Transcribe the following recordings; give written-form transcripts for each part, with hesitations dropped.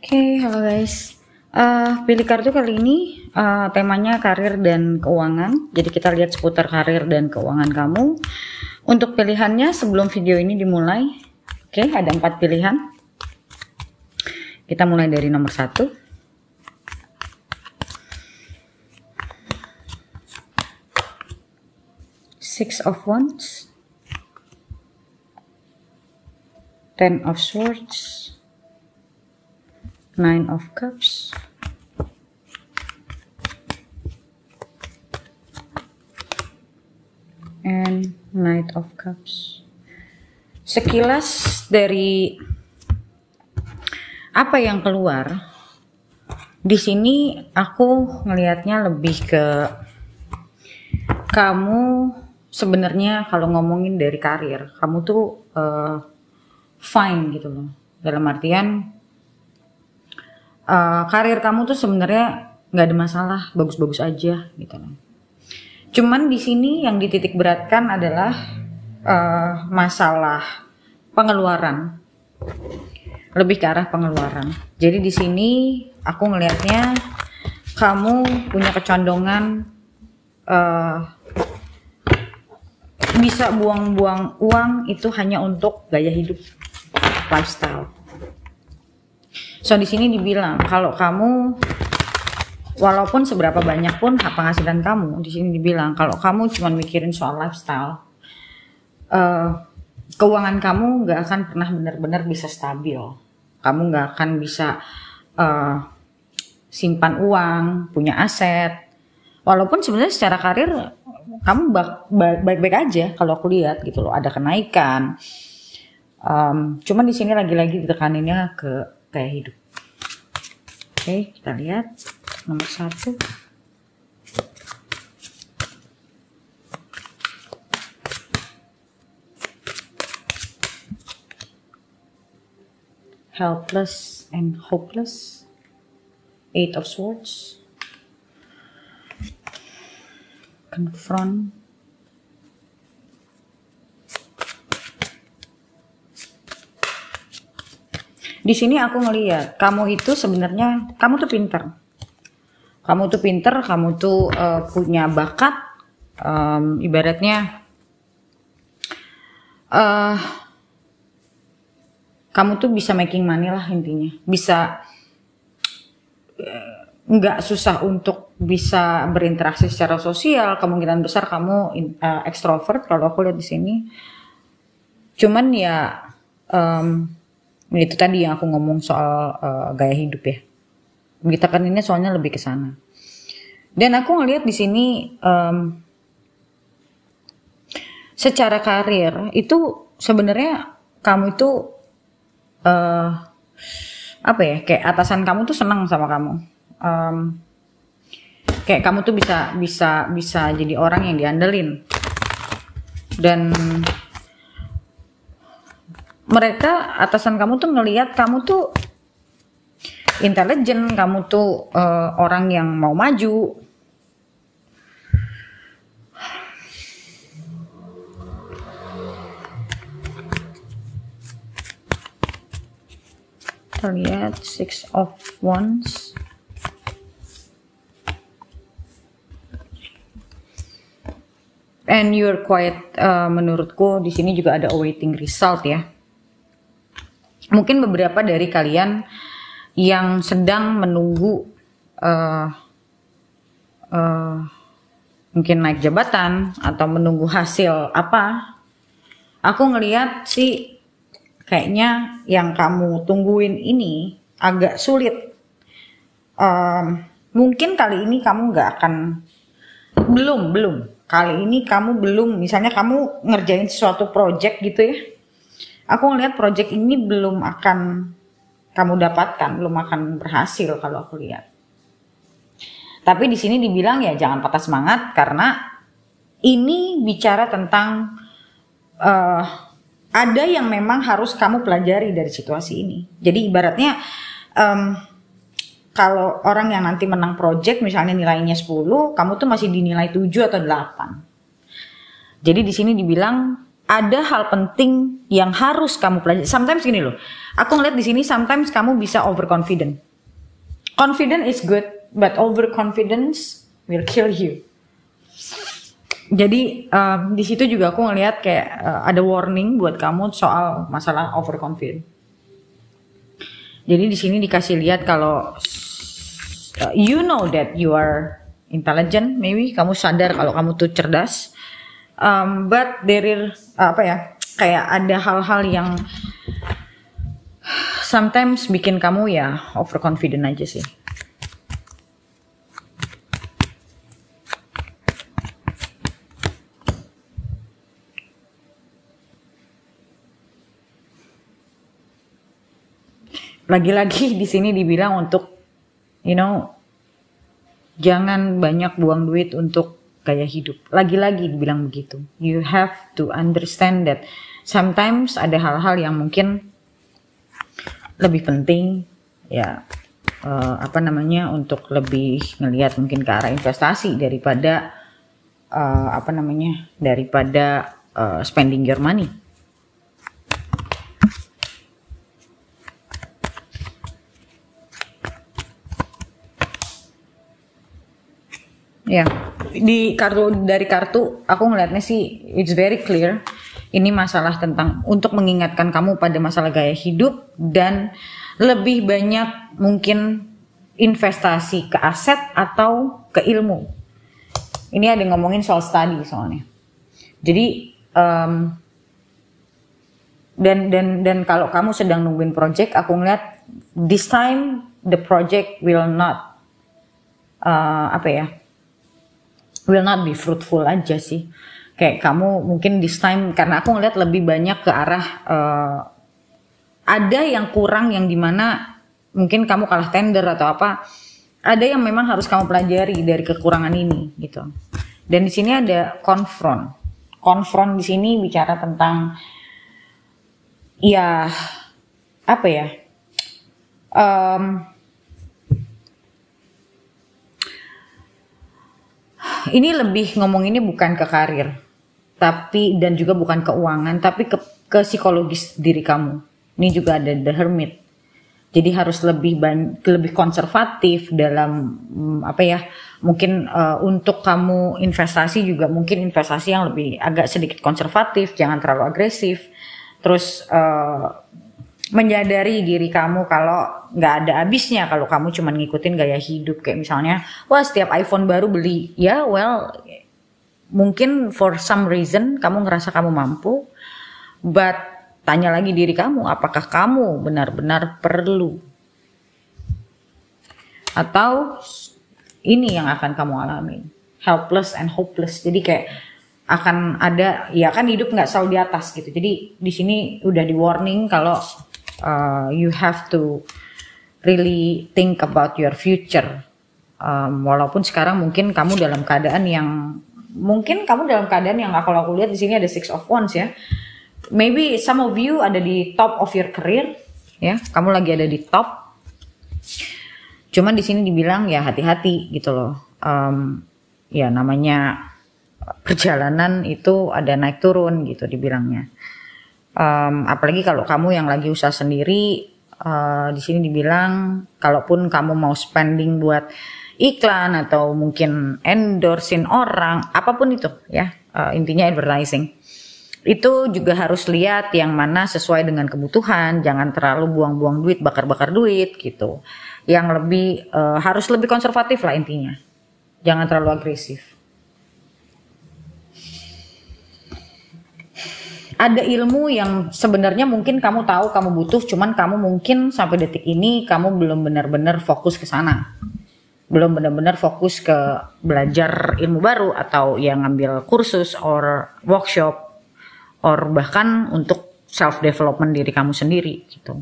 Halo guys. Pilih kartu kali ini temanya karir dan keuangan. Jadi kita lihat seputar karir dan keuangan kamu. Untuk pilihannya sebelum video ini dimulai, ada 4 pilihan. Kita mulai dari nomor 1. Six of Wands, Ten of Swords, Nine of Cups, and Knight of Cups. Sekilas dari apa yang keluar di sini, aku ngelihatnya lebih ke kamu sebenarnya kalau ngomongin dari karir, kamu tuh fine gitu loh. Dalam artian karir kamu tuh sebenarnya nggak ada masalah, bagus-bagus aja gitu loh. Cuman di sini yang dititik beratkan adalah masalah pengeluaran, lebih ke arah pengeluaran. Jadi di sini aku ngelihatnya kamu punya kecondongan bisa buang-buang uang itu hanya untuk gaya hidup, lifestyle. So di sini dibilang kalau kamu walaupun seberapa banyak pun penghasilan kamu, di sini dibilang kalau kamu cuma mikirin soal lifestyle, keuangan kamu nggak akan pernah benar-benar bisa stabil. Kamu nggak akan bisa simpan uang, punya aset. Walaupun sebenarnya secara karir kamu baik-baik aja kalau aku lihat gitu loh, ada kenaikan. Cuman di sini lagi-lagi ditekaninnya ke gaya hidup. Kita lihat nomor 1. Helpless and hopeless. Eight of Swords. Confront. Di sini aku ngelihat kamu itu sebenarnya kamu tuh pinter. Kamu tuh punya bakat. Ibaratnya kamu tuh bisa making money lah intinya. Bisa nggak susah untuk bisa berinteraksi secara sosial. Kemungkinan besar kamu ekstrovert kalau aku lihat di sini. Cuman ya itu tadi yang aku ngomong soal gaya hidup ya. Kita kan ini soalnya lebih ke sana. Dan aku ngelihat di sini secara karir itu sebenarnya kamu itu kayak atasan kamu tuh senang sama kamu. Kayak kamu tuh bisa jadi orang yang diandelin. Dan mereka atasan kamu tuh ngelihat kamu tuh intelijen, kamu tuh orang yang mau maju. Kita lihat Six of Wands. And you're quite menurutku di sini juga ada awaiting result ya. Mungkin beberapa dari kalian yang sedang menunggu mungkin naik jabatan atau menunggu hasil apa. Aku ngelihat sih kayaknya yang kamu tungguin ini agak sulit. Mungkin kali ini kamu nggak akan belum. Kali ini kamu belum, misalnya kamu ngerjain sesuatu project gitu ya. Aku ngelihat project ini belum akan kamu dapatkan, belum akan berhasil kalau aku lihat. Tapi di sini dibilang ya jangan patah semangat karena ini bicara tentang ada yang memang harus kamu pelajari dari situasi ini. Jadi ibaratnya kalau orang yang nanti menang project misalnya nilainya 10, kamu tuh masih dinilai 7 atau 8. Jadi di sini dibilang ada hal penting yang harus kamu pelajari. Sometimes gini loh, aku ngeliat di sini sometimes kamu bisa overconfident. Confident is good, but overconfidence will kill you. Jadi di situ juga aku ngeliat kayak ada warning buat kamu soal masalah overconfident. Jadi di sini dikasih lihat kalau you know that you are intelligent, maybe kamu sadar kalau kamu tuh cerdas, but there is kayak ada hal-hal yang sometimes bikin kamu ya overconfident aja sih. Lagi-lagi di sini dibilang untuk jangan banyak buang duit untuk gaya hidup. Lagi-lagi dibilang begitu. You have to understand that sometimes ada hal-hal yang mungkin lebih penting ya untuk lebih ngelihat mungkin ke arah investasi daripada spending your money. Ya, dari kartu aku ngelihatnya sih it's very clear. Ini masalah tentang untuk mengingatkan kamu pada masalah gaya hidup dan lebih banyak mungkin investasi ke aset atau ke ilmu. Ini ada ngomongin soal study soalnya. Jadi dan kalau kamu sedang nungguin project, aku ngeliat this time the project will not will not be fruitful aja sih. Kayak kamu mungkin this time, karena aku ngeliat lebih banyak ke arah ada yang kurang yang dimana mungkin kamu kalah tender atau apa. Ada yang memang harus kamu pelajari dari kekurangan ini gitu. Dan di sini ada confront. Confront di sini bicara tentang ini lebih ngomonginnya bukan ke karir, tapi dan juga bukan keuangan, tapi ke psikologis diri kamu. Ini juga ada The Hermit. Jadi harus lebih konservatif dalam mungkin untuk kamu investasi juga mungkin investasi yang lebih agak sedikit konservatif, jangan terlalu agresif. Terus menyadari diri kamu kalau nggak ada habisnya kalau kamu cuma ngikutin gaya hidup, kayak misalnya setiap iPhone baru beli mungkin for some reason kamu ngerasa kamu mampu, but tanya lagi diri kamu, apakah kamu benar-benar perlu, atau ini yang akan kamu alami, helpless and hopeless. Jadi kayak akan ada, ya kan hidup nggak selalu di atas gitu. Jadi di sini udah di warning kalau you have to really think about your future. Walaupun sekarang mungkin kamu dalam keadaan yang kalau aku lihat di sini ada Six of Wands ya. Maybe some of you ada di top of your career ya. Kamu lagi ada di top. Cuman di sini dibilang ya hati-hati gitu loh. Ya namanya perjalanan itu ada naik turun gitu dibilangnya. Apalagi kalau kamu yang lagi usaha sendiri, di sini dibilang kalaupun kamu mau spending buat iklan atau mungkin endorsein orang, apapun itu ya, intinya advertising, itu juga harus lihat yang mana sesuai dengan kebutuhan, jangan terlalu buang-buang duit, bakar-bakar duit gitu. Yang lebih harus lebih konservatif lah intinya, jangan terlalu agresif. Ada ilmu yang sebenarnya mungkin kamu tahu kamu butuh, cuman kamu mungkin sampai detik ini kamu belum benar-benar fokus ke sana. Belum benar-benar fokus ke belajar ilmu baru atau yang ngambil kursus or workshop or bahkan untuk self development diri kamu sendiri gitu.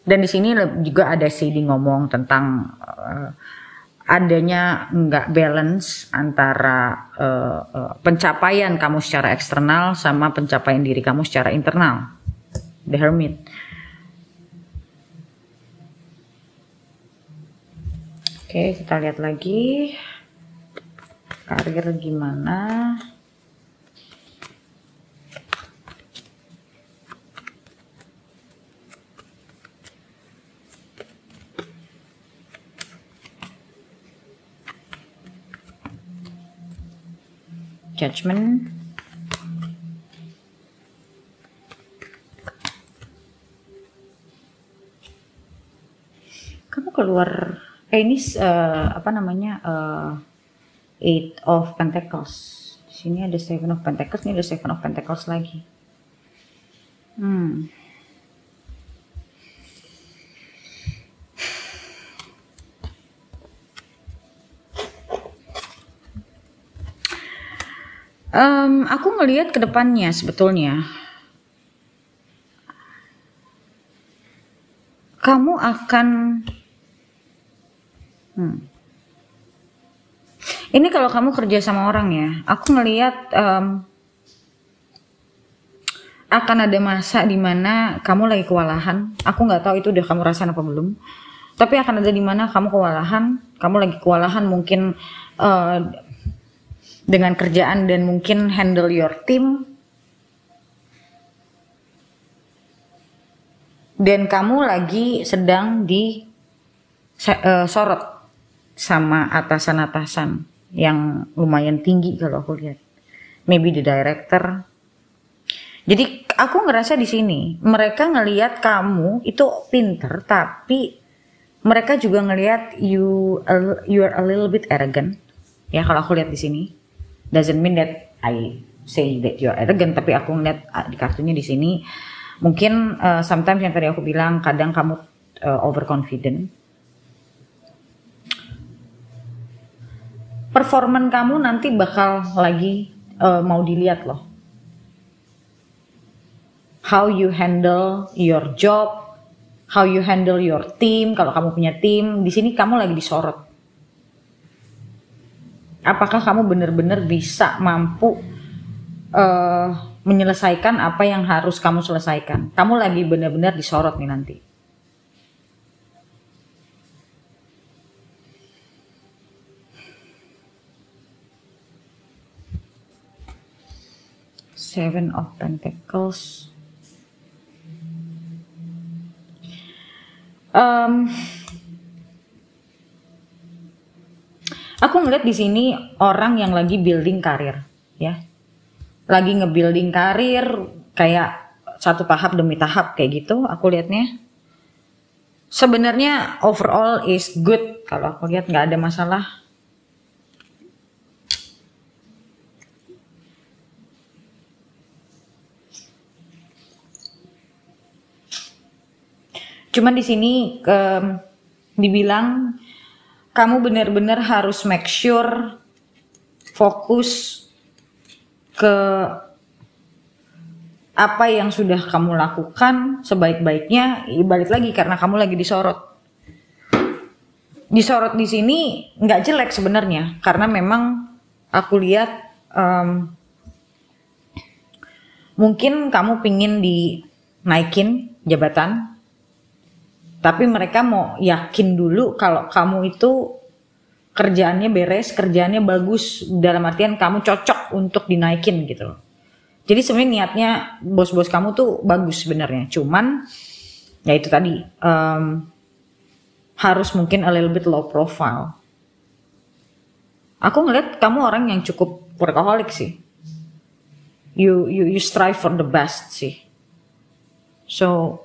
Dan di sini juga ada shading ngomong tentang adanya nggak balance antara pencapaian kamu secara eksternal sama pencapaian diri kamu secara internal. The Hermit. Oke, kita lihat lagi. Karir gimana? Judgment. Kamu keluar ini apa namanya, Eight of Pentacles. Di sini ada Seven of Pentacles, ini ada Seven of Pentacles lagi. Aku ngelihat ke depannya sebetulnya. Kamu akan ini kalau kamu kerja sama orang ya, aku ngelihat akan ada masa dimana kamu lagi kewalahan. Aku nggak tahu itu udah kamu rasain apa belum. Tapi akan ada dimana kamu kewalahan, kamu lagi kewalahan mungkin dengan kerjaan dan mungkin handle your team. Dan kamu lagi sedang sorot sama atasan-atasan yang lumayan tinggi kalau aku lihat. Maybe the director. Jadi aku ngerasa di sini mereka ngelihat kamu itu pinter, tapi mereka juga ngelihat you are a little bit arrogant. Ya kalau aku lihat di sini. Doesn't mean that I say that you are arrogant, tapi aku ngeliat di kartunya di sini mungkin sometimes yang tadi aku bilang kadang kamu overconfident. Performan kamu nanti bakal lagi mau dilihat loh. How you handle your job, how you handle your team. Kalau kamu punya tim, di sini kamu lagi disorot. Apakah kamu benar-benar bisa mampu menyelesaikan apa yang harus kamu selesaikan? Kamu lagi benar-benar disorot nih nanti. Seven of Pentacles. Aku ngeliat di sini orang yang lagi building karir, ya, lagi nge-building karir kayak satu tahap demi tahap kayak gitu. Aku liatnya sebenarnya overall is good. Kalau aku lihat nggak ada masalah. Cuman di sini dibilang kamu benar-benar harus make sure fokus ke apa yang sudah kamu lakukan sebaik-baiknya. Balik lagi karena kamu lagi disorot. Disorot di sini nggak jelek sebenarnya, karena memang aku lihat mungkin kamu pingin dinaikin jabatan. Tapi mereka mau yakin dulu kalau kamu itu kerjaannya beres, kerjaannya bagus, dalam artian kamu cocok untuk dinaikin gitu loh. Jadi sebenarnya niatnya bos-bos kamu tuh bagus sebenarnya. Cuman ya itu tadi harus mungkin a little bit low profile. Aku ngeliat kamu orang yang cukup workaholic sih. You strive for the best sih. So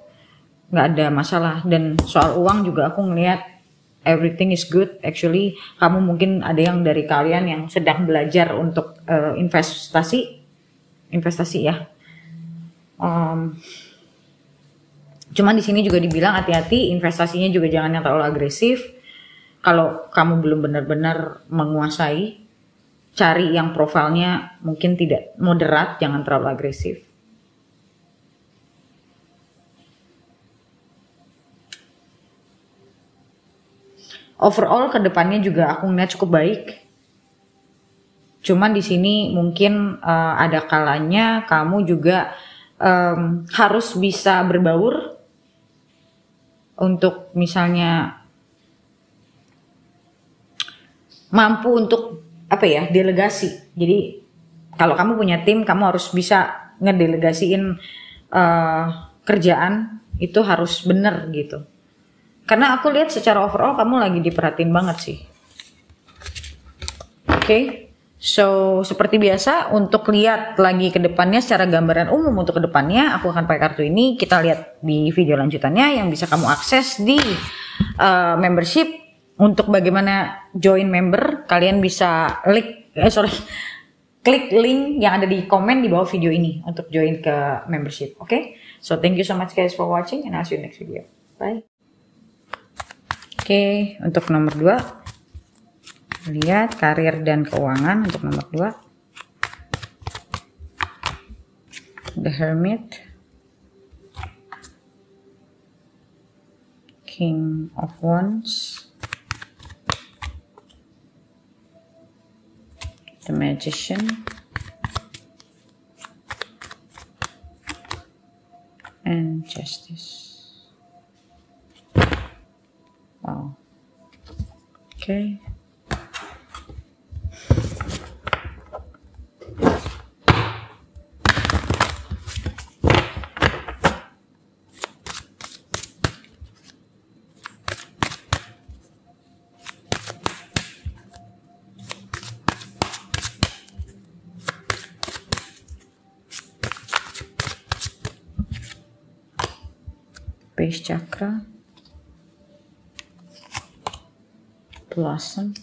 nggak ada masalah. Dan soal uang juga aku ngeliat everything is good. Actually kamu mungkin ada yang dari kalian yang sedang belajar untuk investasi ya. Cuman di sini juga dibilang hati-hati, investasinya juga jangan yang terlalu agresif. Kalau kamu belum benar-benar menguasai, cari yang profilnya mungkin tidak moderat, jangan terlalu agresif. Overall kedepannya juga aku ngeliat cukup baik. Cuman di sini mungkin ada kalanya kamu juga harus bisa berbaur untuk misalnya mampu untuk apa ya, delegasi. Jadi kalau kamu punya tim, kamu harus bisa ngedelegasiin kerjaan itu harus bener gitu. Karena aku lihat secara overall kamu lagi diperhatiin banget sih. Oke. So, seperti biasa untuk lihat lagi ke depannya secara gambaran umum untuk ke depannya, aku akan pakai kartu ini. Kita lihat di video lanjutannya yang bisa kamu akses di membership. Untuk bagaimana join member, kalian bisa klik link yang ada di komen di bawah video ini untuk join ke membership. Oke? So, thank you so much guys for watching and I'll see you next video. Bye. Oke, untuk nomor 2. Lihat karir dan keuangan untuk nomor 2. The Hermit, King of Wands, The Magician, and Justice. Wow. Okay. Base Chakra, Blossom,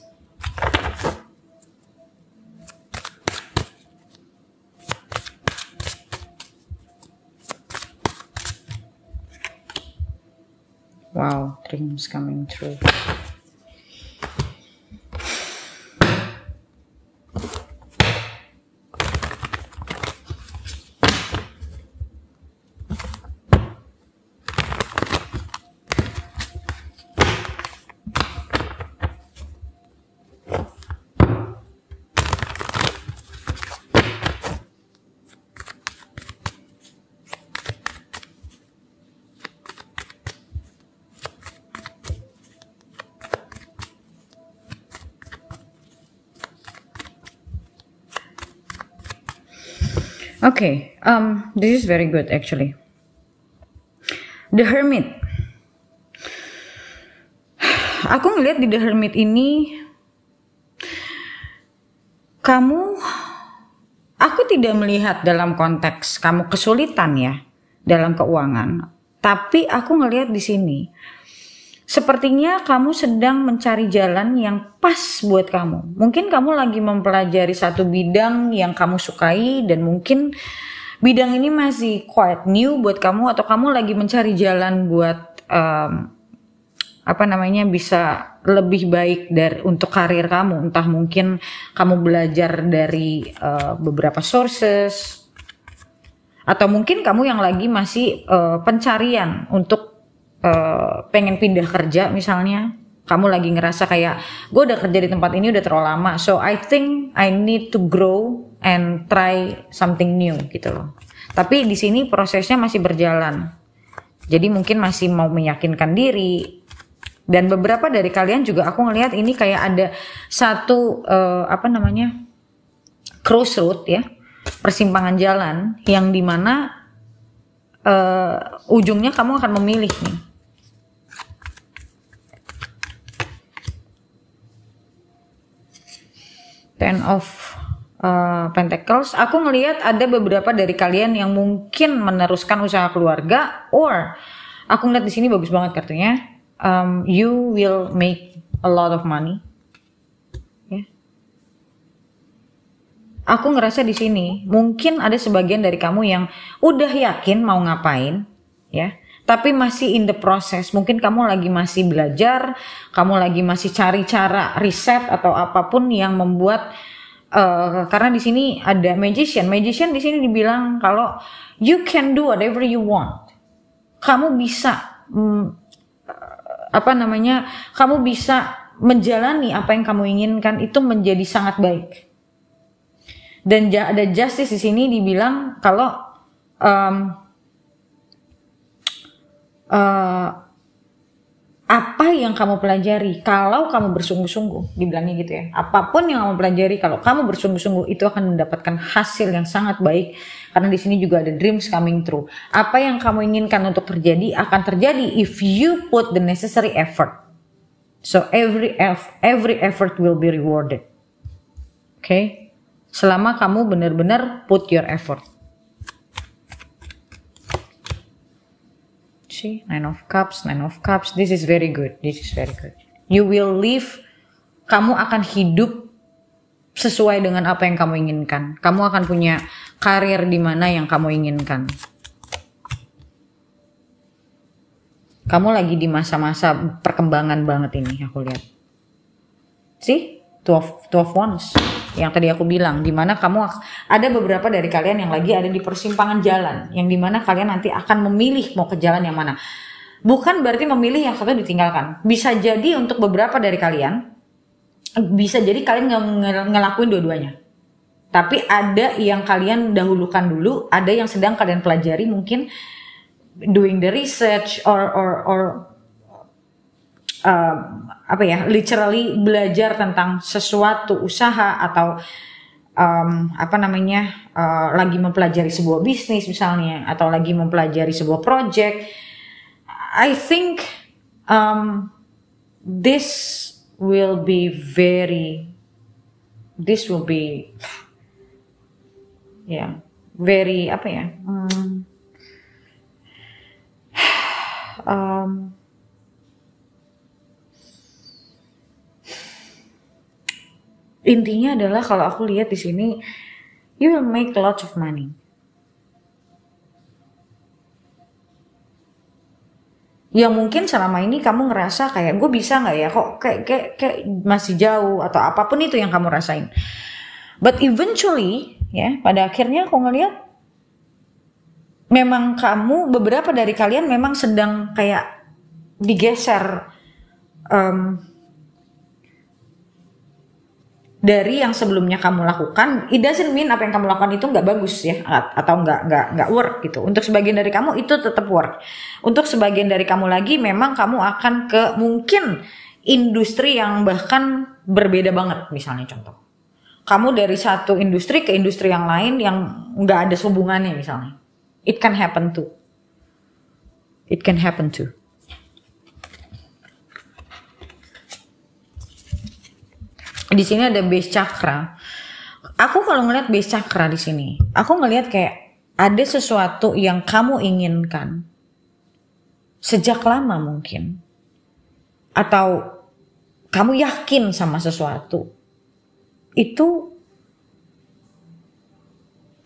wow, dreams coming true. Okay, this is very good actually. The Hermit. Aku ngeliat di The Hermit ini, aku tidak melihat dalam konteks kamu kesulitan ya dalam keuangan, tapi aku ngelihat di sini. Sepertinya kamu sedang mencari jalan yang pas buat kamu. Mungkin kamu lagi mempelajari satu bidang yang kamu sukai dan mungkin bidang ini masih quite new buat kamu, atau kamu lagi mencari jalan buat bisa lebih baik untuk karir kamu. Entah mungkin kamu belajar dari beberapa sources, atau mungkin kamu yang lagi masih pencarian untuk pengen pindah kerja misalnya. Kamu lagi ngerasa kayak gue udah kerja di tempat ini udah terlalu lama, so I think I need to grow and try something new gitu loh. Tapi di sini prosesnya masih berjalan, jadi mungkin masih mau meyakinkan diri. Dan beberapa dari kalian juga aku ngelihat ini kayak ada satu crossroad ya, persimpangan jalan yang dimana ujungnya kamu akan memilih nih. Ten of Pentacles. Aku ngelihat ada beberapa dari kalian yang mungkin meneruskan usaha keluarga, or aku ngeliat di sini bagus banget kartunya. You will make a lot of money. Ya. Aku ngerasa di sini mungkin ada sebagian dari kamu yang udah yakin mau ngapain, ya. Tapi masih in the process. Mungkin kamu lagi masih belajar, kamu lagi masih cari cara riset atau apapun yang membuat karena di sini ada magician. Magician di sini dibilang kalau you can do whatever you want. Kamu bisa kamu bisa menjalani apa yang kamu inginkan, itu menjadi sangat baik. Dan ada justice di sini dibilang kalau apa yang kamu pelajari kalau kamu bersungguh-sungguh, dibilangnya gitu ya. Apapun yang kamu pelajari kalau kamu bersungguh-sungguh itu akan mendapatkan hasil yang sangat baik, karena di sini juga ada dreams coming true. Apa yang kamu inginkan untuk terjadi akan terjadi if you put the necessary effort. So every effort will be rewarded. Okay? Selama kamu benar-benar put your effort. See, Nine of Cups. This is very good. You will live. Kamu akan hidup sesuai dengan apa yang kamu inginkan. Kamu akan punya karir di mana yang kamu inginkan. Kamu lagi di masa-masa perkembangan banget ini, aku lihat. See, two of Wands. Yang tadi aku bilang, dimana kamu ada beberapa dari kalian yang lagi ada di persimpangan jalan, yang dimana kalian nanti akan memilih mau ke jalan yang mana. Bukan berarti memilih yang satu ditinggalkan. Bisa jadi untuk beberapa dari kalian, bisa jadi kalian ngelakuin dua-duanya. Tapi ada yang kalian dahulukan dulu, ada yang sedang kalian pelajari, mungkin doing the research or literally belajar tentang sesuatu usaha atau lagi mempelajari sebuah bisnis misalnya, atau lagi mempelajari sebuah project. I think this will be very intinya adalah kalau aku lihat di sini, you will make lots of money. Yang mungkin selama ini kamu ngerasa kayak gue bisa nggak ya, kok kayak masih jauh atau apapun itu yang kamu rasain. But eventually, ya pada akhirnya aku ngelihat memang kamu, beberapa dari kalian memang sedang kayak digeser dari yang sebelumnya kamu lakukan. It doesn't mean apa yang kamu lakukan itu nggak bagus ya, atau nggak work gitu. Untuk sebagian dari kamu itu tetap work. Untuk sebagian dari kamu lagi memang kamu akan ke mungkin industri yang bahkan berbeda banget. Misalnya contoh, kamu dari satu industri ke industri yang lain yang nggak ada hubungannya misalnya. It can happen too. Di sini ada base chakra. Aku kalau ngeliat base chakra di sini, aku ngeliat kayak ada sesuatu yang kamu inginkan sejak lama mungkin, atau kamu yakin sama sesuatu itu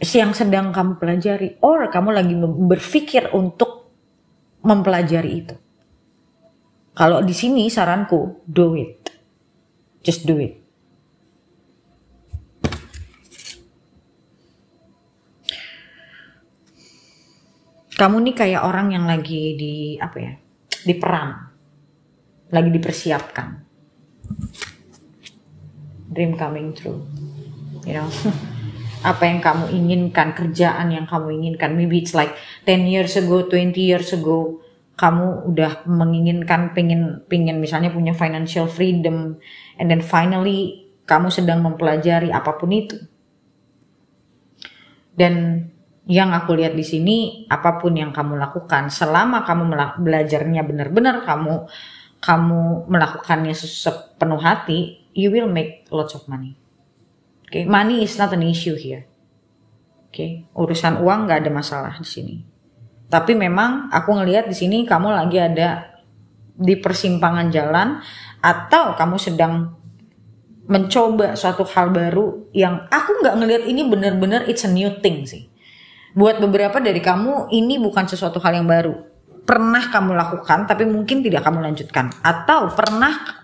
yang sedang kamu pelajari, or kamu lagi berpikir untuk mempelajari itu. Kalau di sini saranku, do it, just do it. Kamu nih kayak orang yang lagi di perang, lagi dipersiapkan. Dream coming true, you know. Apa yang kamu inginkan, kerjaan yang kamu inginkan, maybe it's like 10 years ago, 20 years ago, kamu udah menginginkan, pengen misalnya punya financial freedom, and then finally kamu sedang mempelajari apapun itu. Dan yang aku lihat di sini, apapun yang kamu lakukan, selama kamu belajarnya benar-benar, kamu melakukannya sepenuh hati, you will make lots of money. Okay, money is not an issue here. Okay, urusan uang nggak ada masalah di sini. Tapi memang aku ngelihat di sini kamu lagi ada di persimpangan jalan, atau kamu sedang mencoba suatu hal baru yang aku nggak ngelihat ini benar-benar it's a new thing sih. Buat beberapa dari kamu ini bukan sesuatu hal yang baru. Pernah kamu lakukan tapi mungkin tidak kamu lanjutkan, atau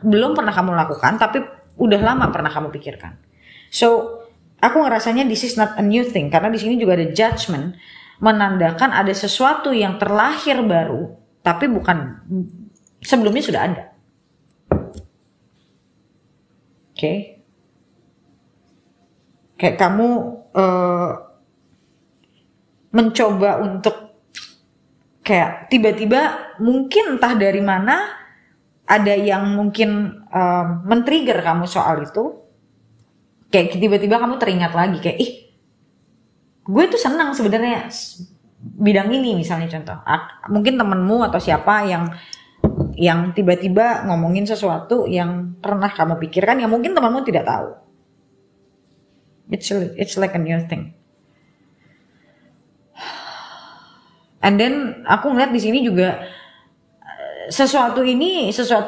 belum pernah kamu lakukan tapi udah lama pernah kamu pikirkan. So, aku ngerasanya this is not a new thing, karena di sini juga ada judgment, menandakan ada sesuatu yang terlahir baru tapi bukan sebelumnya sudah ada. Oke. Kayak kamu mencoba untuk kayak tiba-tiba mungkin entah dari mana ada yang mungkin men-trigger kamu soal itu, kayak tiba-tiba kamu teringat lagi kayak gue tuh senang sebenarnya bidang ini, misalnya contoh mungkin temenmu atau siapa yang tiba-tiba ngomongin sesuatu yang pernah kamu pikirkan yang mungkin temanmu tidak tahu. It's like a new thing. And then aku ngeliat di sini juga sesuatu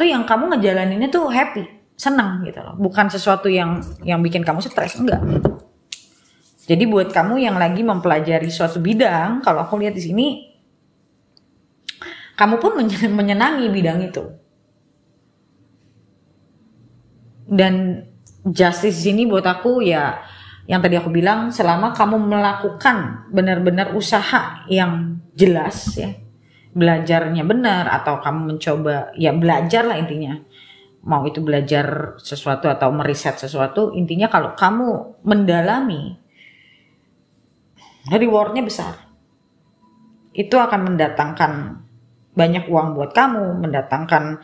yang kamu ngejalaninnya tuh happy, senang gitu loh. Bukan sesuatu yang bikin kamu stres, enggak. Jadi buat kamu yang lagi mempelajari suatu bidang, kalau aku lihat di sini kamu pun menyenangi bidang itu. Dan justice di sini buat aku ya yang tadi aku bilang, selama kamu melakukan benar-benar usaha yang jelas ya, belajarnya benar atau kamu mencoba ya belajar lah intinya, mau itu belajar sesuatu atau meriset sesuatu, intinya kalau kamu mendalami, rewardnya besar. Itu akan mendatangkan banyak uang buat kamu, mendatangkan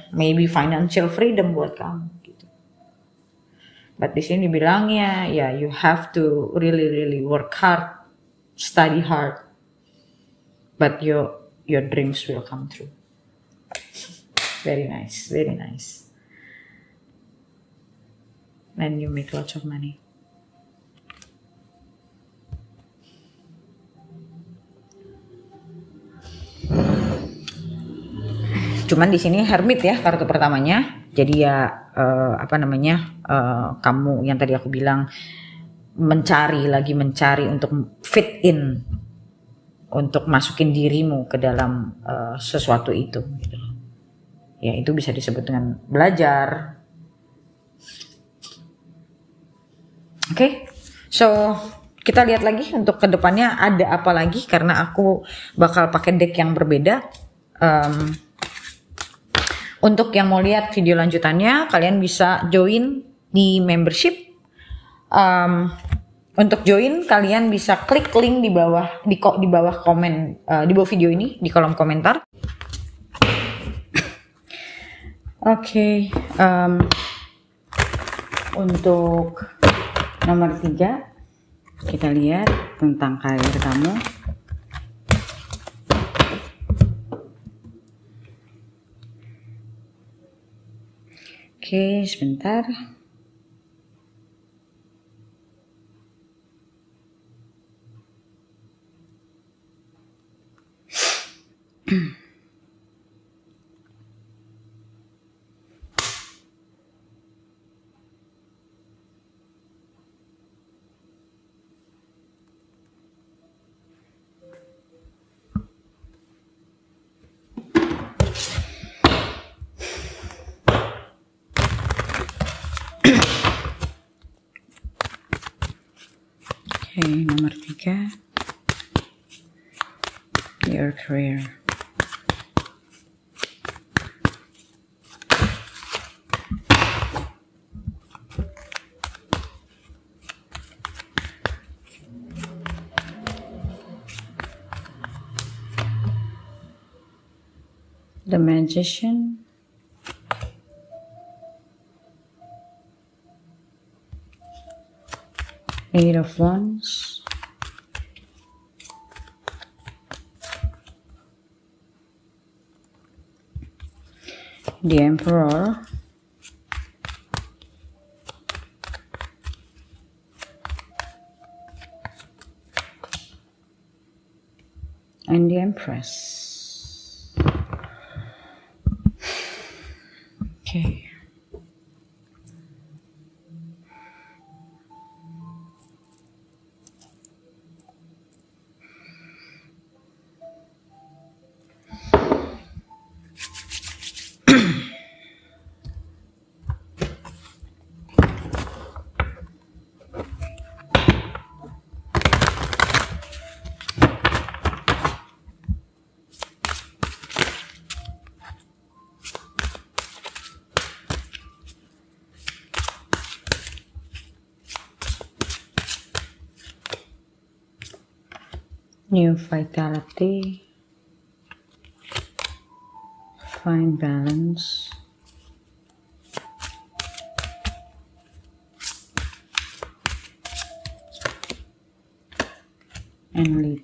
maybe financial freedom buat kamu gitu. But di sini bilangnya ya you have to really work hard, study hard, but your dreams will come true. Very nice, very nice. And you make lots of money. Cuman di sini hermit ya kartu pertamanya. Jadi ya kamu yang tadi aku bilang mencari untuk fit in, untuk masukin dirimu ke dalam sesuatu itu. Gitu. Ya itu bisa disebut dengan belajar. Oke, so kita lihat lagi untuk kedepannya ada apa lagi, karena aku bakal pakai deck yang berbeda. Untuk yang mau lihat video lanjutannya, kalian bisa join di membership. Untuk join, kalian bisa klik link di bawah komen, di bawah video ini di kolom komentar. Oke, untuk nomor 3 kita lihat tentang karir kamu. Oke, sebentar. Oke, nomor 3. Your career. The Magician. Eight of Wands. The Emperor. And the Empress. Okay. New vitality, find balance, and lead.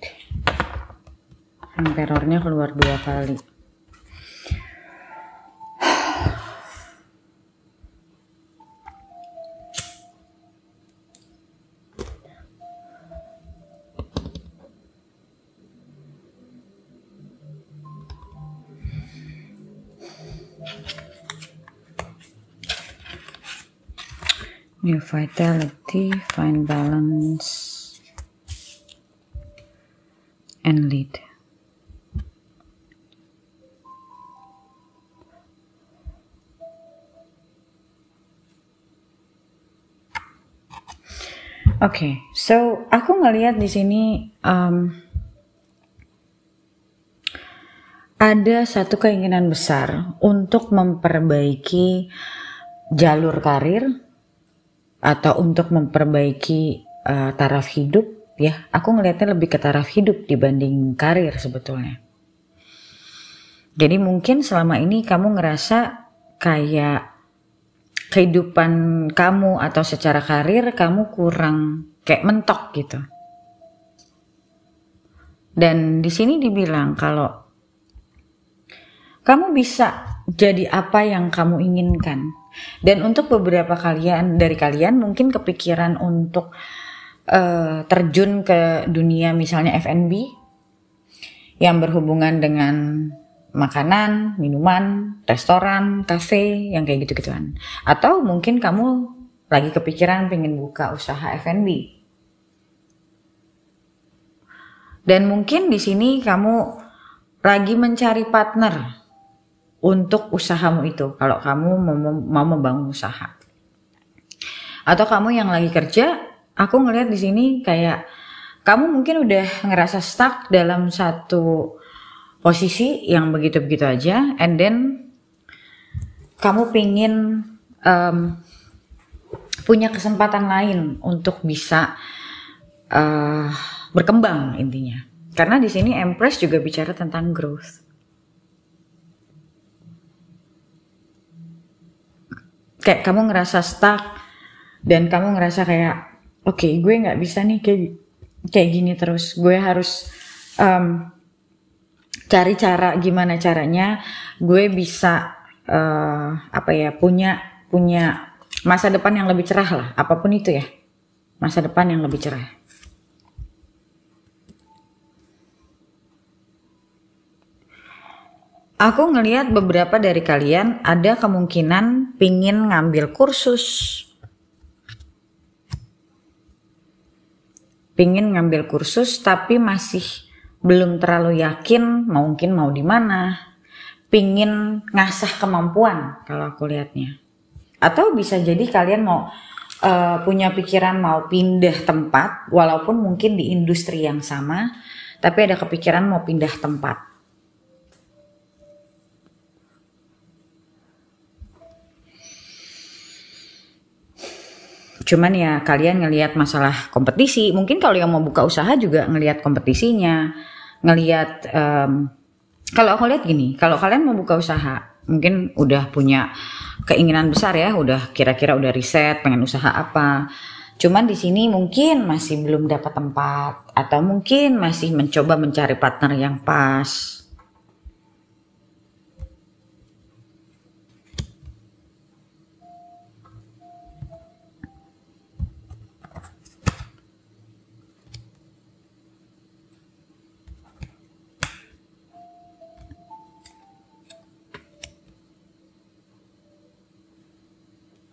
Emperornya keluar 2 kali. New vitality, find balance, and lead. Oke, so aku ngelihat di sini ada satu keinginan besar untuk memperbaiki jalur karir atau untuk memperbaiki taraf hidup ya. Aku ngelihatnya lebih ke taraf hidup dibanding karir sebetulnya. Jadi mungkin selama ini kamu ngerasa kayak kehidupan kamu atau secara karir kamu kurang kayak mentok gitu. Dan di sini dibilang kalau kamu bisa jadi apa yang kamu inginkan. Dan untuk beberapa dari kalian mungkin kepikiran untuk terjun ke dunia misalnya F&B yang berhubungan dengan makanan, minuman, restoran, kafe, yang kayak gitu-gituan. Atau mungkin kamu lagi kepikiran pengen buka usaha F&B. Dan mungkin di sini kamu lagi mencari partner untuk usahamu itu, kalau kamu mau membangun usaha. Atau kamu yang lagi kerja, aku ngelihat di sini kayak kamu mungkin udah ngerasa stuck dalam satu posisi yang begitu-begitu aja, and then kamu pingin punya kesempatan lain untuk bisa berkembang intinya. Karena di sini Empress juga bicara tentang growth. Kayak kamu ngerasa stuck dan kamu ngerasa kayak oke, gue nggak bisa nih kayak gini terus. Gue harus cari cara gimana caranya gue bisa punya masa depan yang lebih cerah lah, apapun itu ya, masa depan yang lebih cerah. Aku ngelihat beberapa dari kalian ada kemungkinan pingin ngambil kursus. Pingin ngambil kursus tapi masih belum terlalu yakin mungkin mau di mana. Pingin ngasah kemampuan kalau aku lihatnya. Atau bisa jadi kalian mau punya pikiran mau pindah tempat walaupun mungkin di industri yang sama, tapi ada kepikiran mau pindah tempat. Cuman ya kalian ngelihat masalah kompetisi. Mungkin kalau yang mau buka usaha juga ngelihat kompetisinya. Ngelihat, kalau aku lihat gini. Kalau kalian mau buka usaha, mungkin udah punya keinginan besar ya. Udah kira-kira udah riset pengen usaha apa. Cuman di sini mungkin masih belum dapat tempat. Atau mungkin masih mencoba mencari partner yang pas.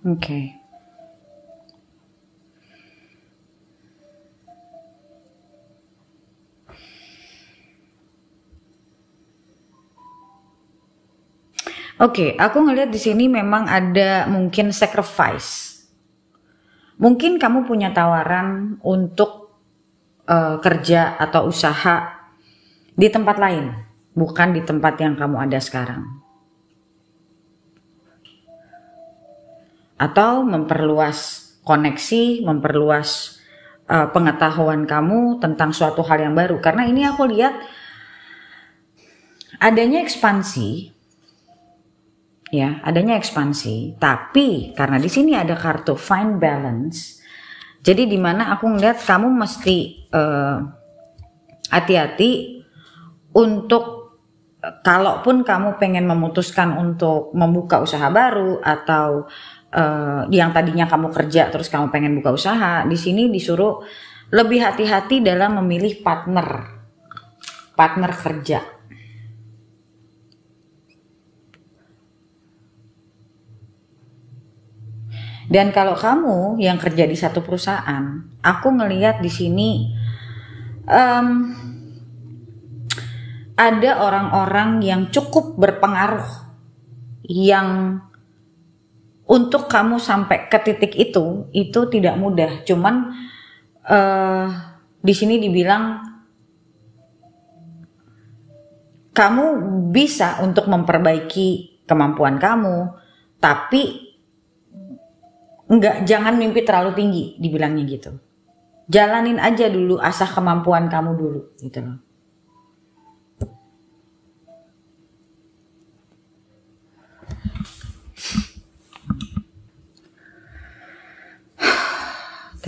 Oke. Oke, aku ngelihat di sini memang ada mungkin sacrifice. Mungkin kamu punya tawaran untuk kerja atau usaha di tempat lain, bukan di tempat yang kamu ada sekarang. Atau memperluas koneksi, memperluas pengetahuan kamu tentang suatu hal yang baru. Karena ini aku lihat adanya ekspansi ya, adanya ekspansi. Tapi karena di sini ada kartu find balance, jadi dimana aku ngeliat kamu mesti hati-hati untuk kalaupun kamu pengen memutuskan untuk membuka usaha baru atau yang tadinya kamu kerja terus kamu pengen buka usaha, di sini disuruh lebih hati-hati dalam memilih partner kerja. Dan kalau kamu yang kerja di satu perusahaan, aku ngelihat di sini ada orang-orang yang cukup berpengaruh yang untuk kamu sampai ke titik itu tidak mudah. Cuman di sini dibilang kamu bisa untuk memperbaiki kemampuan kamu, tapi jangan mimpi terlalu tinggi, dibilangnya gitu. Jalanin aja dulu, asah kemampuan kamu dulu, gitu loh.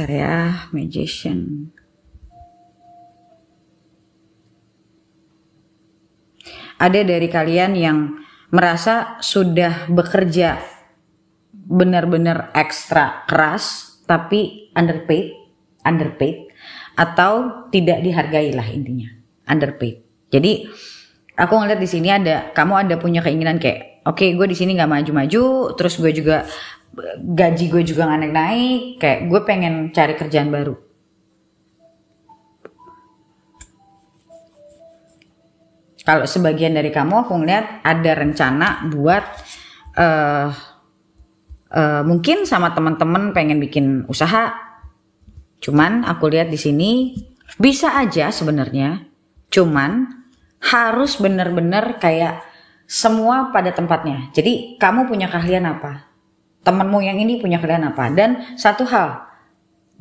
Bentar ya, Magician. Ada dari kalian yang merasa sudah bekerja benar-benar ekstra keras tapi underpaid atau tidak dihargai lah, intinya underpaid. Jadi aku ngeliat di sini kamu ada punya keinginan kayak oke, gue di sini nggak maju-maju, terus gue juga gaji gue juga nggak naik-naik, kayak gue pengen cari kerjaan baru. Kalau sebagian dari kamu aku ngeliat ada rencana buat mungkin sama teman-teman pengen bikin usaha, cuman aku lihat di sini bisa aja sebenarnya, cuman harus benar-benar kayak semua pada tempatnya. Jadi kamu punya keahlian apa, temanmu yang ini punya keahlian apa, dan satu hal,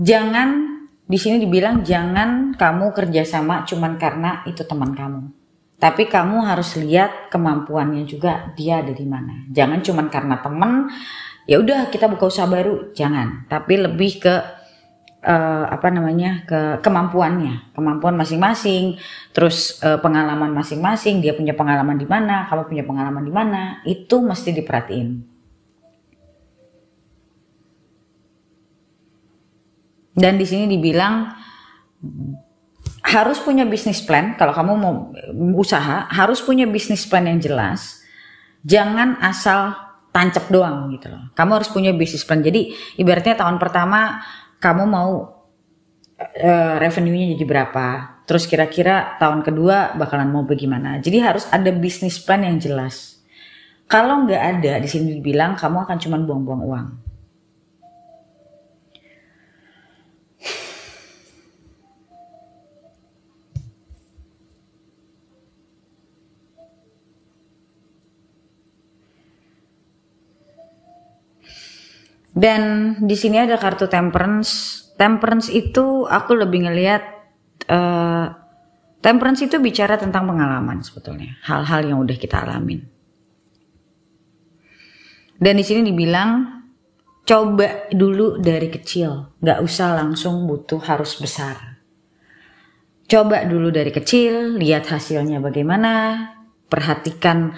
jangan di sini dibilang jangan kamu kerjasama cuman karena itu teman kamu, tapi kamu harus lihat kemampuannya juga, dia ada di mana. Jangan cuman karena teman ya udah kita buka usaha baru, jangan, tapi lebih ke ke kemampuan masing-masing, terus pengalaman masing-masing, dia punya pengalaman di mana, kamu punya pengalaman di mana, itu mesti diperhatiin. Dan di sini dibilang harus punya bisnis plan. Kalau kamu mau usaha harus punya bisnis plan yang jelas, jangan asal tancap doang gitu loh. Kamu harus punya bisnis plan. Jadi ibaratnya tahun pertama kamu mau revenue-nya jadi berapa, terus kira-kira tahun kedua bakalan mau bagaimana. Jadi harus ada bisnis plan yang jelas. Kalau nggak ada, di sini dibilang kamu akan cuma buang-buang uang. Dan di sini ada kartu temperance. Temperance itu aku lebih ngelihat temperance itu bicara tentang pengalaman sebetulnya, hal-hal yang udah kita alamin. Dan di sini dibilang coba dulu dari kecil, nggak usah langsung butuh harus besar. Coba dulu dari kecil, lihat hasilnya bagaimana, perhatikan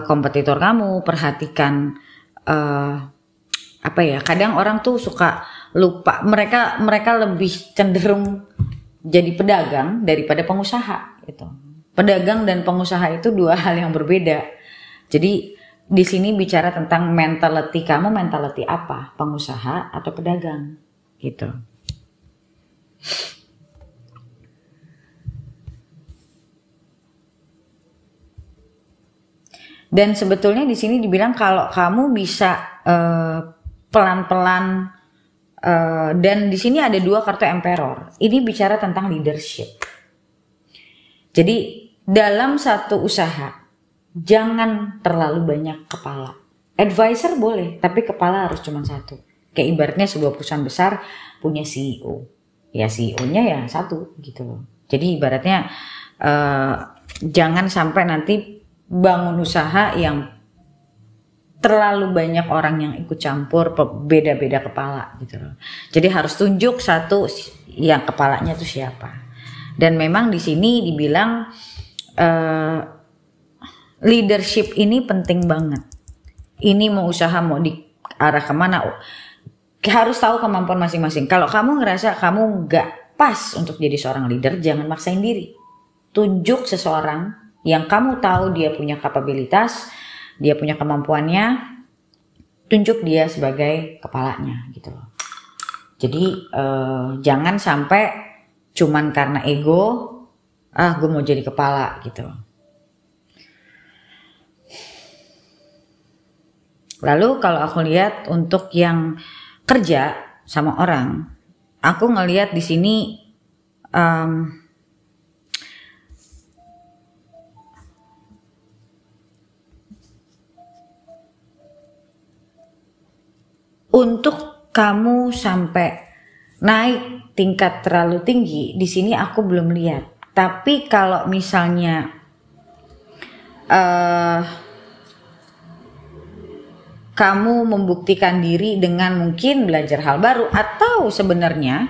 kompetitor kamu, perhatikan kadang orang tuh suka lupa, mereka lebih cenderung jadi pedagang daripada pengusaha gitu. Pedagang dan pengusaha itu dua hal yang berbeda. Jadi di sini bicara tentang mentality kamu, mentality apa, pengusaha atau pedagang gitu. Dan sebetulnya di sini dibilang kalau kamu bisa pelan-pelan, dan di sini ada dua kartu Emperor. Ini bicara tentang leadership. Jadi dalam satu usaha jangan terlalu banyak kepala. Advisor boleh, tapi kepala harus cuma satu. Kayak ibaratnya sebuah perusahaan besar punya CEO, ya CEO-nya ya satu gitu loh. Jadi ibaratnya jangan sampai nanti bangun usaha yang terlalu banyak orang yang ikut campur, beda-beda kepala gitu loh. Jadi harus tunjuk satu yang kepalanya tuh siapa. Dan memang di sini dibilang leadership ini penting banget. Ini mau usaha mau di arah kemana, harus tahu kemampuan masing-masing. Kalau kamu ngerasa kamu nggak pas untuk jadi seorang leader, jangan maksain diri. Tunjuk seseorang yang kamu tahu dia punya kapabilitas, dia punya kemampuannya, tunjuk dia sebagai kepalanya gitu loh. Jadi jangan sampai cuman karena ego, gue mau jadi kepala gitu. Lalu kalau aku lihat untuk yang kerja sama orang, aku ngelihat di sini untuk kamu sampai naik tingkat terlalu tinggi, di sini aku belum lihat. Tapi kalau misalnya kamu membuktikan diri dengan mungkin belajar hal baru, atau sebenarnya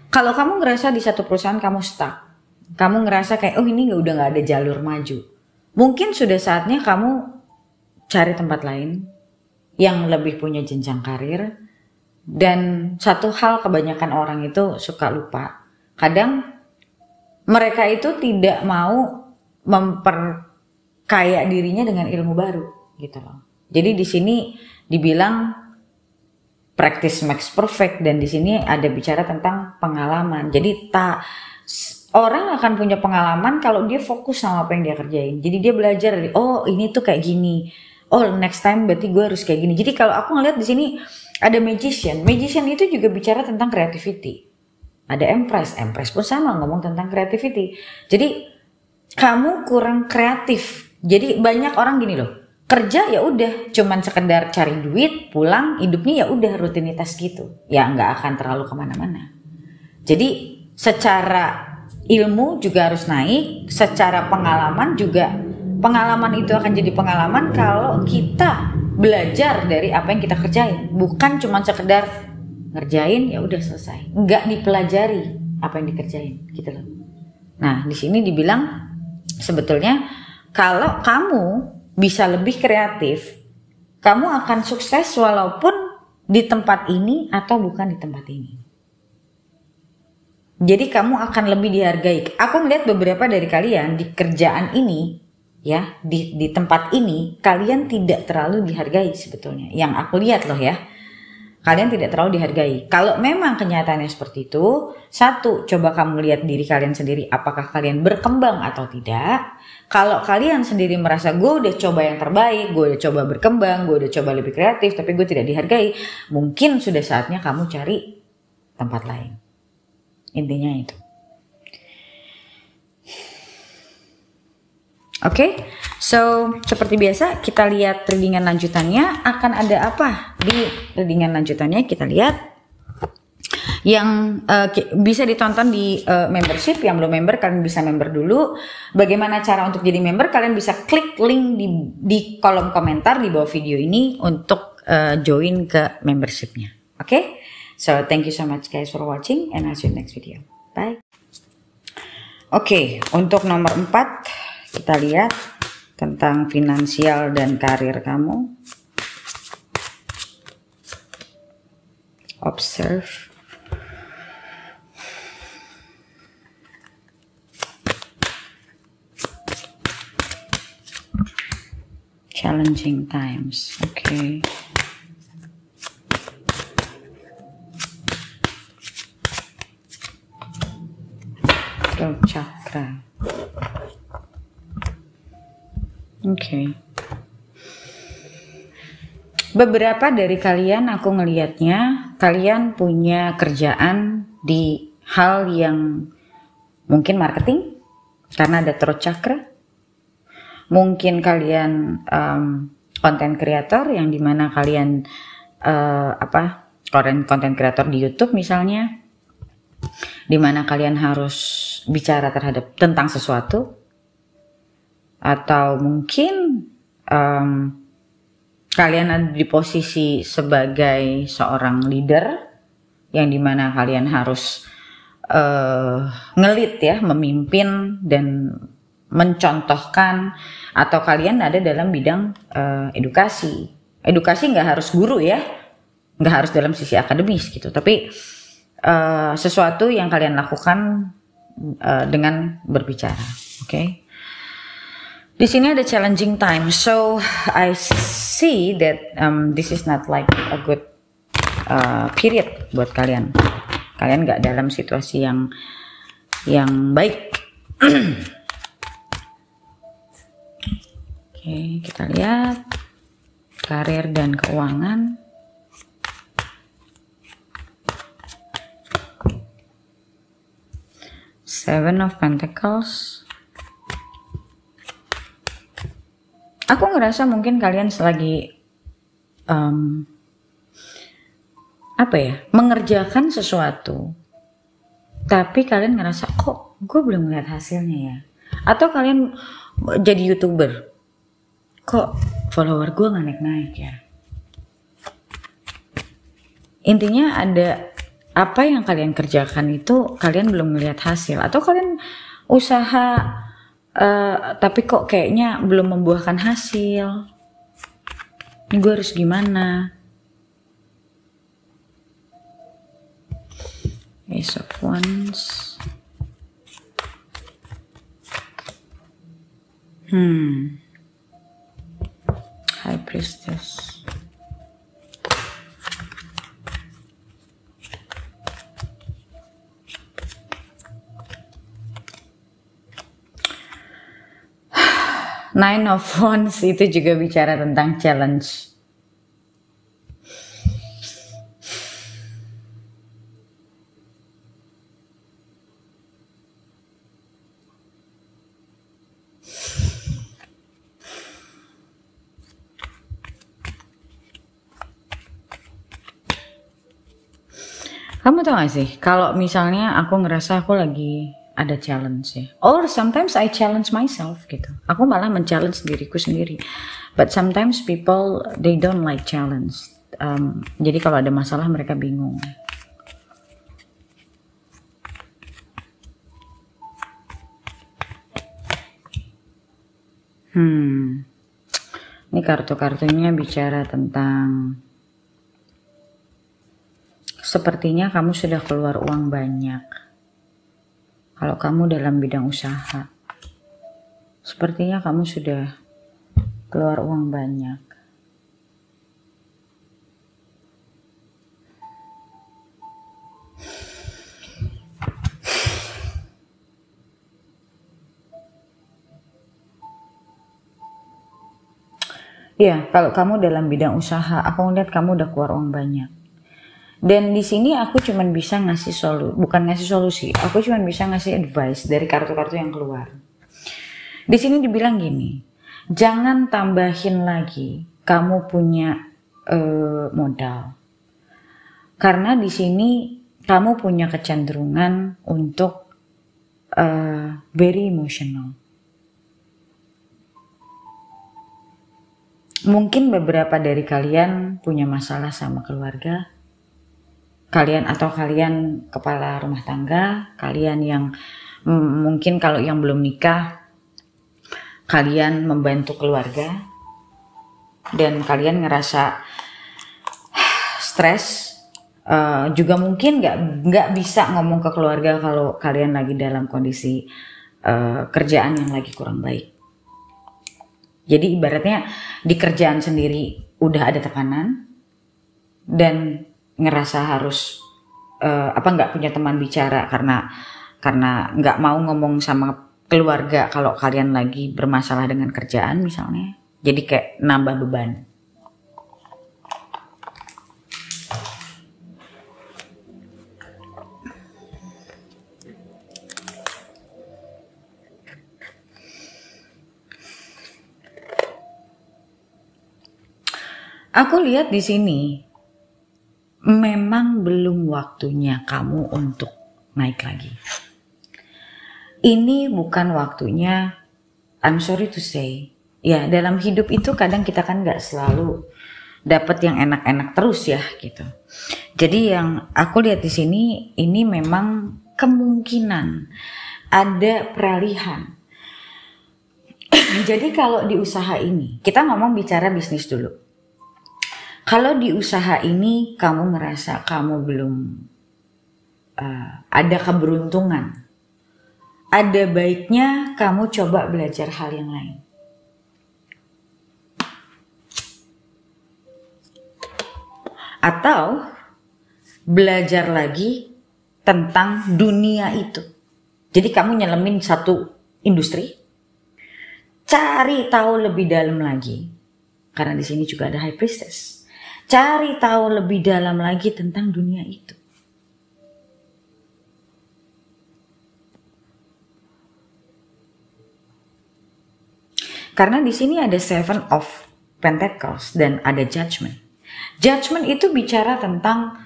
kalau kamu ngerasa di satu perusahaan kamu stuck, kamu ngerasa kayak ini udah nggak ada jalur maju, mungkin sudah saatnya kamu cari tempat lain yang lebih punya jenjang karir. Dan satu hal kebanyakan orang itu suka lupa, kadang mereka itu tidak mau memperkaya dirinya dengan ilmu baru gitu loh. Jadi di sini dibilang practice makes perfect, dan di sini ada bicara tentang pengalaman. Jadi orang akan punya pengalaman kalau dia fokus sama apa yang dia kerjain. Jadi dia belajar dari ini tuh kayak gini. Next time berarti gue harus kayak gini. Jadi kalau aku ngeliat di sini ada magician. Magician itu juga bicara tentang creativity. Ada empress pun sama ngomong tentang creativity. Jadi kamu kurang kreatif. Jadi banyak orang gini loh, kerja ya udah cuman sekedar cari duit, pulang, hidupnya ya udah rutinitas gitu. Ya nggak akan terlalu kemana-mana. Jadi secara ilmu juga harus naik, secara pengalaman juga. Pengalaman itu akan jadi pengalaman kalau kita belajar dari apa yang kita kerjain, bukan cuma sekedar ngerjain ya udah selesai, nggak dipelajari apa yang dikerjain gitu loh. Nah di sini dibilang sebetulnya kalau kamu bisa lebih kreatif, kamu akan sukses walaupun di tempat ini atau bukan di tempat ini. Jadi kamu akan lebih dihargai. Aku melihat beberapa dari kalian di kerjaan ini, ya, di tempat ini kalian tidak terlalu dihargai sebetulnya. Yang aku lihat loh ya, kalian tidak terlalu dihargai. Kalau memang kenyataannya seperti itu, satu, coba kamu lihat diri kalian sendiri, apakah kalian berkembang atau tidak. Kalau kalian sendiri merasa gue udah coba yang terbaik, gue udah coba berkembang, gue udah coba lebih kreatif, tapi gue tidak dihargai, mungkin sudah saatnya kamu cari tempat lain. Intinya itu. Oke, so seperti biasa kita lihat readingan lanjutannya. Akan ada apa di readingan lanjutannya? Kita lihat yang bisa ditonton di membership. Yang belum member kalian bisa member dulu. Bagaimana cara untuk jadi member? Kalian bisa klik link di kolom komentar di bawah video ini untuk join ke membershipnya. Oke, so thank you so much guys for watching and I'll see you next video. Bye. Oke, untuk nomor 4 kita lihat tentang finansial dan karir kamu. Observe. Challenging times. Okay. Chakra. Oke. Beberapa dari kalian aku ngelihatnya kalian punya kerjaan di hal yang mungkin marketing karena ada throat chakra. Mungkin kalian content creator yang dimana kalian content creator di YouTube misalnya, dimana kalian harus bicara tentang sesuatu. Atau mungkin kalian ada di posisi sebagai seorang leader yang dimana kalian harus ngelit ya, memimpin dan mencontohkan, atau kalian ada dalam bidang edukasi. Edukasi nggak harus guru ya, nggak harus dalam sisi akademis gitu, tapi sesuatu yang kalian lakukan dengan berbicara. Oke. Di sini ada challenging time, so I see that this is not like a good period buat kalian. Kalian nggak dalam situasi yang baik. Oke, kita lihat karir dan keuangan. Seven of Pentacles. Aku ngerasa mungkin kalian selagi mengerjakan sesuatu, tapi kalian ngerasa kok gue belum lihat hasilnya ya. Atau kalian jadi YouTuber, kok follower gue nggak naik-naik ya. Intinya ada apa yang kalian kerjakan itu kalian belum melihat hasil, atau kalian usaha tapi kok kayaknya belum membuahkan hasil. Ini gue harus gimana? Ace of Wands. High Priestess. Nine of Wands itu juga bicara tentang challenge. Kamu tau gak sih, kalau misalnya aku ngerasa aku lagi ada challenge ya, or sometimes I challenge myself gitu. Aku malah men-challenge diriku sendiri. But sometimes people they don't like challenge. Jadi kalau ada masalah mereka bingung. Ini kartu-kartunya bicara tentang sepertinya kamu sudah keluar uang banyak. Kalau kamu dalam bidang usaha, sepertinya kamu sudah keluar uang banyak. Ya, kalau kamu dalam bidang usaha, aku ngeliat kamu udah keluar uang banyak. Dan di sini aku cuman bisa ngasih solusi. Aku cuman bisa ngasih advice dari kartu-kartu yang keluar. Di sini dibilang gini, jangan tambahin lagi kamu punya modal. Karena di sini kamu punya kecenderungan untuk very emotional. Mungkin beberapa dari kalian punya masalah sama keluarga. Kalian kepala rumah tangga, kalian yang mungkin kalau yang belum nikah, kalian membantu keluarga dan kalian ngerasa stres, juga mungkin nggak bisa ngomong ke keluarga kalau kalian lagi dalam kondisi kerjaan yang lagi kurang baik. Jadi ibaratnya di kerjaan sendiri udah ada tekanan dan ngerasa harus nggak punya teman bicara karena nggak mau ngomong sama keluarga kalau kalian lagi bermasalah dengan kerjaan misalnya, jadi kayak nambah beban. Aku lihat di sini memang belum waktunya kamu untuk naik lagi. Ini bukan waktunya, I'm sorry to say. Ya, dalam hidup itu kadang kita kan gak selalu dapat yang enak-enak terus ya gitu. Jadi yang aku lihat di sini ini memang kemungkinan ada peralihan. Jadi kalau di usaha ini, kita ngomong bicara bisnis dulu. Kalau di usaha ini kamu merasa kamu belum ada keberuntungan, ada baiknya kamu coba belajar hal yang lain. Atau belajar lagi tentang dunia itu. Jadi kamu nyelemin satu industri, cari tahu lebih dalam lagi. Karena di sini juga ada High Priestess. Cari tahu lebih dalam lagi tentang dunia itu. Karena di sini ada Seven of Pentacles dan ada Judgment. Judgment itu bicara tentang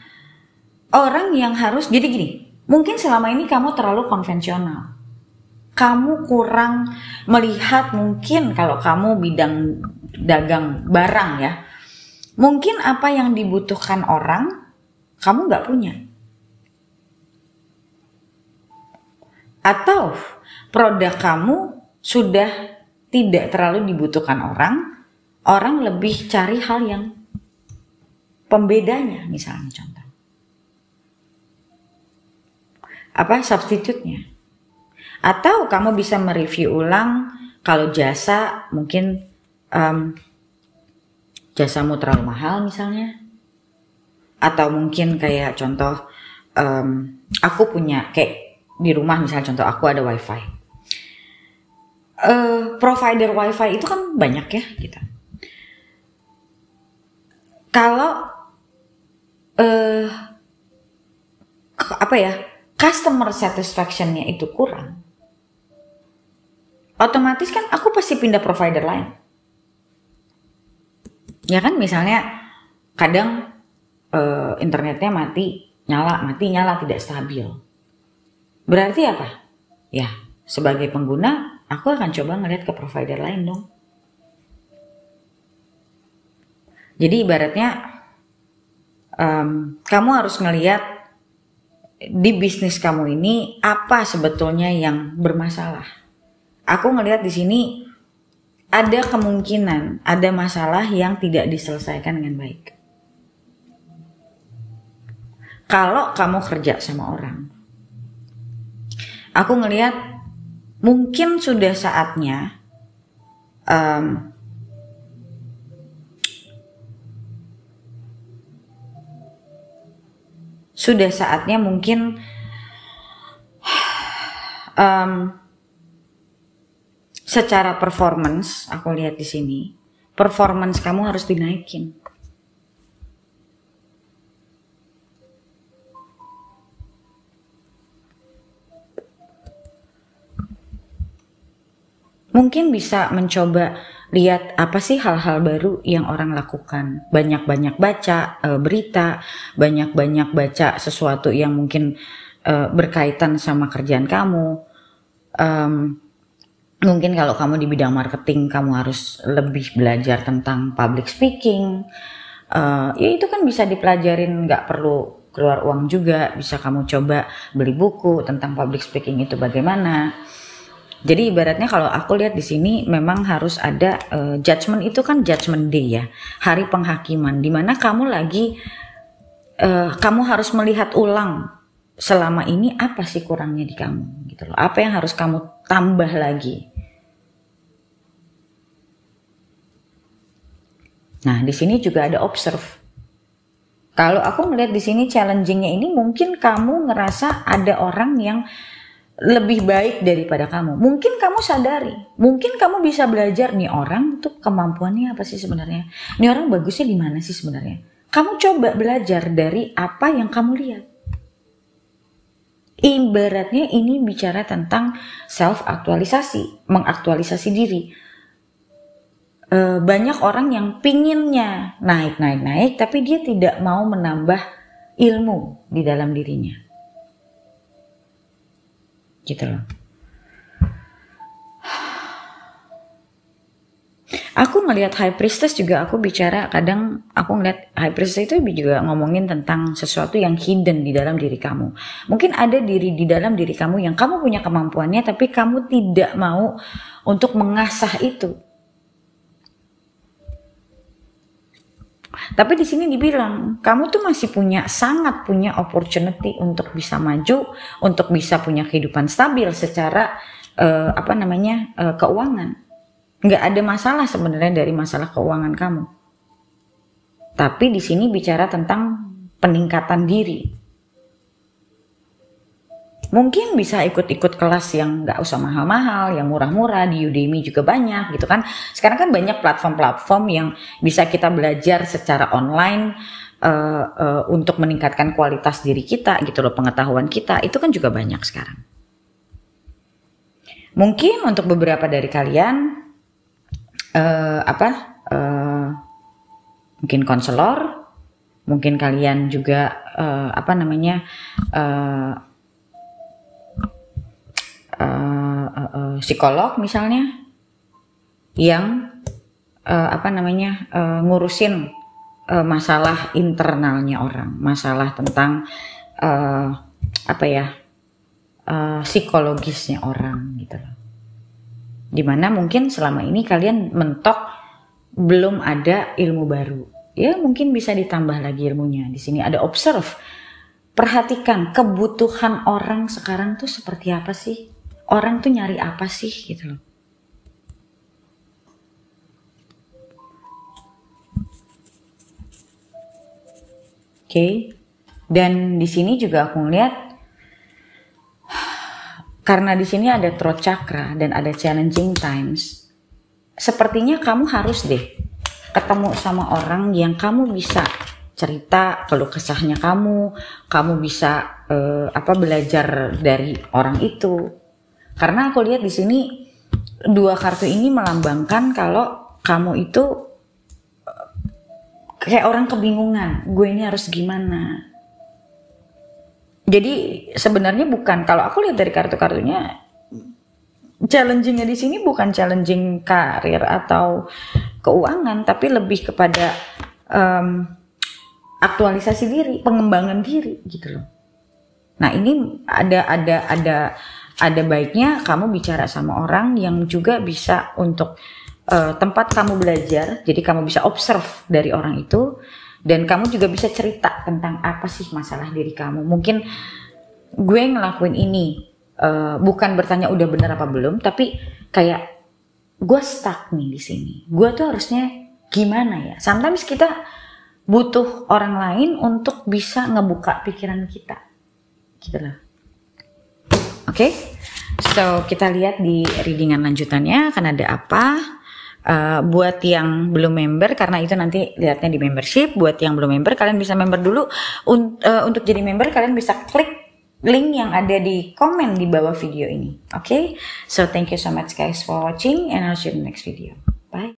orang yang harus, jadi gini, mungkin selama ini kamu terlalu konvensional. Kamu kurang melihat, mungkin kalau kamu bidang dagang barang ya, mungkin apa yang dibutuhkan orang, kamu gak punya. Atau produk kamu sudah tidak terlalu dibutuhkan orang lebih cari hal yang pembedanya, misalnya contoh. Apa substitutnya? Atau kamu bisa mereview ulang kalau jasa mungkin jasamu terlalu mahal misalnya. Atau mungkin kayak contoh aku punya kayak di rumah misalnya contoh aku ada wifi. Provider wifi itu kan banyak ya gitu. Kalau customer satisfaction-nya itu kurang, otomatis kan aku pasti pindah provider lain. Ya kan, misalnya kadang internetnya mati nyala tidak stabil. Berarti apa? Ya, sebagai pengguna aku akan coba ngeliat ke provider lain dong. Jadi ibaratnya kamu harus ngeliat di bisnis kamu ini apa sebetulnya yang bermasalah. Aku ngeliat di sini ada kemungkinan ada masalah yang tidak diselesaikan dengan baik. Kalau kamu kerja sama orang, aku ngeliat mungkin sudah saatnya mungkin secara performance, aku lihat di sini performance kamu harus dinaikin. Mungkin bisa mencoba lihat apa sih hal-hal baru yang orang lakukan. Banyak-banyak baca berita, banyak-banyak baca sesuatu yang mungkin berkaitan sama kerjaan kamu. Mungkin kalau kamu di bidang marketing, kamu harus lebih belajar tentang public speaking. Ya itu kan bisa dipelajarin, nggak perlu keluar uang juga. Bisa kamu coba beli buku tentang public speaking itu bagaimana. Jadi ibaratnya kalau aku lihat di sini memang harus ada judgment, itu kan judgment day ya, hari penghakiman, dimana kamu lagi kamu harus melihat ulang selama ini apa sih kurangnya di kamu gitu loh, apa yang harus kamu tambah lagi. Nah di sini juga ada observe. Kalau aku melihat di sini challengingnya ini mungkin kamu ngerasa ada orang yang lebih baik daripada kamu. Mungkin kamu sadari, mungkin kamu bisa belajar nih orang tuh kemampuannya apa sih sebenarnya. Nih orang bagusnya di mana sih sebenarnya. Kamu coba belajar dari apa yang kamu lihat. Ibaratnya ini bicara tentang self aktualisasi, mengaktualisasi diri. Banyak orang yang pinginnya naik, tapi dia tidak mau menambah ilmu di dalam dirinya. Gitu loh. Aku ngelihat High Priestess juga, aku bicara kadang aku ngelihat High Priestess itu juga ngomongin tentang sesuatu yang hidden di dalam diri kamu. Mungkin ada diri di dalam diri kamu yang kamu punya kemampuannya tapi kamu tidak mau untuk mengasah itu. Tapi di sini dibilang kamu tuh masih sangat punya opportunity untuk bisa maju, untuk bisa punya kehidupan stabil secara keuangan. Nggak ada masalah sebenarnya dari masalah keuangan kamu. Tapi di sini bicara tentang peningkatan diri. Mungkin bisa ikut-ikut kelas yang nggak usah mahal-mahal, yang murah-murah, di Udemy juga banyak gitu kan. Sekarang kan banyak platform-platform yang bisa kita belajar secara online untuk meningkatkan kualitas diri kita gitu loh, pengetahuan kita itu kan juga banyak sekarang. Mungkin untuk beberapa dari kalian mungkin konselor, mungkin kalian juga psikolog misalnya yang ngurusin masalah internalnya orang, masalah tentang psikologisnya orang gitu loh. Dimana mungkin selama ini kalian mentok belum ada ilmu baru. Ya mungkin bisa ditambah lagi ilmunya. Di sini ada observe. Perhatikan kebutuhan orang sekarang tuh seperti apa sih? Orang tuh nyari apa sih gitu loh. Oke. Dan di sini juga aku ngeliat karena di sini ada throat chakra dan ada challenging times, sepertinya kamu harus deh ketemu sama orang yang kamu bisa cerita keluh kesahnya kamu bisa belajar dari orang itu. Karena aku lihat di sini dua kartu ini melambangkan kalau kamu itu kayak orang kebingungan, gue ini harus gimana. Jadi sebenarnya bukan, kalau aku lihat dari kartu-kartunya, challengingnya di sini bukan challenging karir atau keuangan, tapi lebih kepada aktualisasi diri, pengembangan diri gitu loh. Nah ini ada baiknya kamu bicara sama orang yang juga bisa untuk tempat kamu belajar, jadi kamu bisa observe dari orang itu. Dan kamu juga bisa cerita tentang apa sih masalah diri kamu. Mungkin gue ngelakuin ini, bukan bertanya udah benar apa belum, tapi kayak gue stuck nih di sini. Gue tuh harusnya gimana ya? Sometimes kita butuh orang lain untuk bisa ngebuka pikiran kita, gitu lah. Oke, so kita lihat di readingan lanjutannya akan ada apa. Buat yang belum member, karena itu nanti lihatnya di membership. Buat yang belum member, kalian bisa member dulu. Untuk jadi member kalian bisa klik link yang ada di komen di bawah video ini. Okay, so thank you so much guys for watching and I'll see you in the next video.